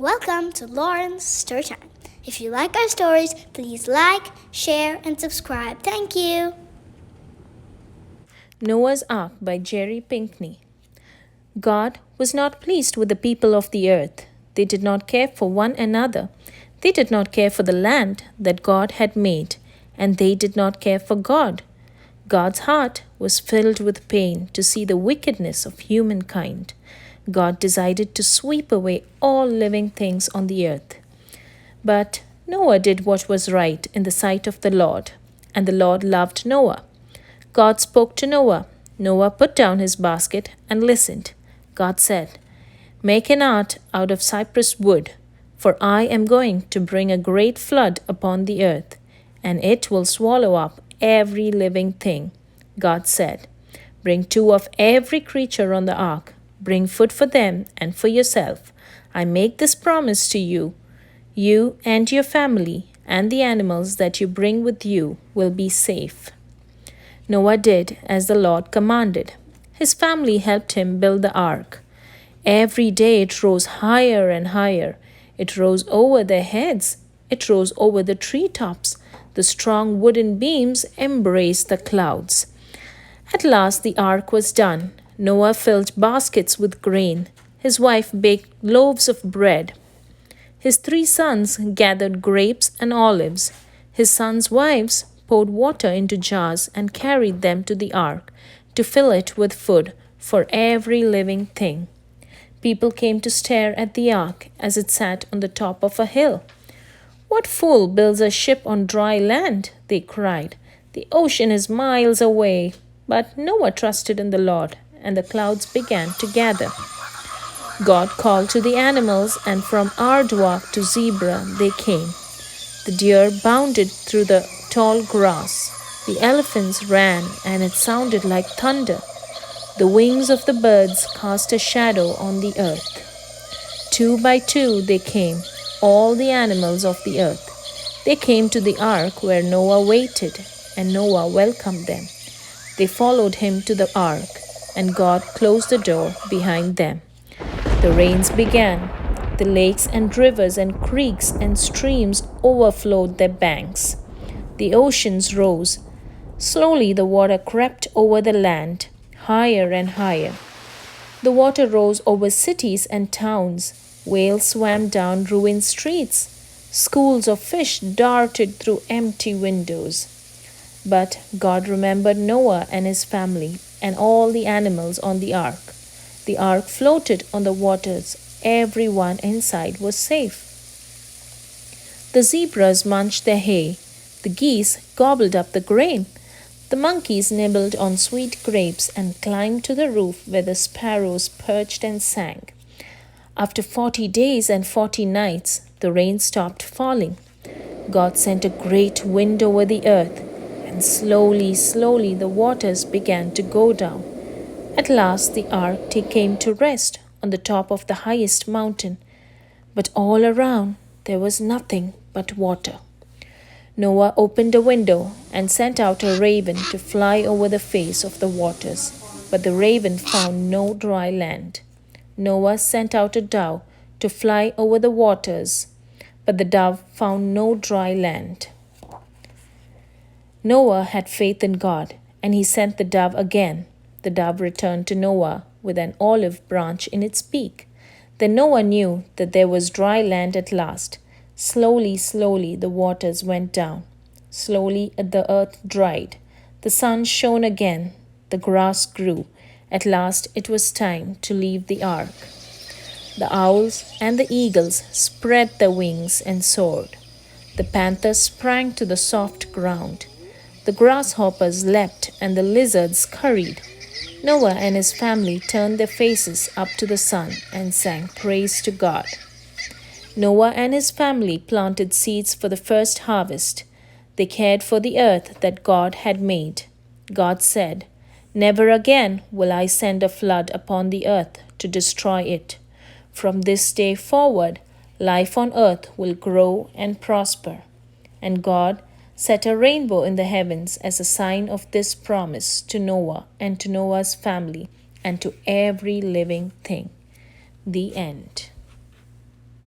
Welcome to Lauren's Story Time. If you like our stories, please like, share, and subscribe. Thank you. Noah's Ark by Jerry Pinkney. God was not pleased with the people of the earth. They did not care for one another. They did not care for the land that God had made, and they did not care for God. God's heart was filled with pain to see the wickedness of humankind. God decided to sweep away all living things on the earth. But Noah did what was right in the sight of the Lord, and the Lord loved Noah. God spoke to Noah. Noah put down his basket and listened. God said, "Make an ark out of cypress wood, for I am going to bring a great flood upon the earth, and it will swallow up every living thing." God said, "Bring 2 of every creature on the ark. Bring food for them and for yourself. I make this promise to you. You and your family and the animals that you bring with you will be safe." Noah did as the Lord commanded. His family helped him build the ark. Every day it rose higher and higher. It rose over their heads. It rose over the treetops. The strong wooden beams embraced the clouds. At last the ark was done. Noah filled baskets with grain. His wife baked loaves of bread. His 3 sons gathered grapes and olives. His sons' wives poured water into jars and carried them to the ark to fill it with food for every living thing. People came to stare at the ark as it sat on the top of a hill. "What fool builds a ship on dry land?" they cried. "The ocean is miles away." But Noah trusted in the Lord, and the clouds began to gather. God called to the animals, and from aardvark to zebra they came. The deer bounded through the tall grass. The elephants ran, and it sounded like thunder. The wings of the birds cast a shadow on the earth. 2 by 2 they came, all the animals of the earth. They came to the ark where Noah waited, and Noah welcomed them. They followed him to the ark, and God closed the door behind them. The rains began. The lakes and rivers and creeks and streams overflowed their banks. The oceans rose. Slowly the water crept over the land, higher and higher. The water rose over cities and towns. Whales swam down ruined streets. Schools of fish darted through empty windows. But God remembered Noah and his family and all the animals on the ark. The ark floated on the waters. Everyone inside was safe. The zebras munched their hay. The geese gobbled up the grain. The monkeys nibbled on sweet grapes and climbed to the roof where the sparrows perched and sang. After 40 days and 40 nights, the rain stopped falling. God sent a great wind over the earth, and slowly the waters began to go down. At last the ark came to rest on the top of the highest mountain, but all around there was nothing but water. Noah opened a window and sent out a raven to fly over the face of the waters, but the raven found no dry land. Noah sent out a dove to fly over the waters, but the dove found no dry land. Noah had faith in God, and he sent the dove again. The dove returned to Noah with an olive branch in its beak. Then Noah knew that there was dry land at last. Slowly the waters went down. Slowly the earth dried. The sun shone again. The grass grew. At last it was time to leave the ark. The owls and the eagles spread their wings and soared. The panthers sprang to the soft ground. The grasshoppers leapt and the lizards scurried. Noah and his family turned their faces up to the sun and sang praise to God. Noah and his family planted seeds for the first harvest. They cared for the earth that God had made. God said, "Never again will I send a flood upon the earth to destroy it. From this day forward, life on earth will grow and prosper." And God set a rainbow in the heavens as a sign of this promise to Noah and to Noah's family and to every living thing. The end.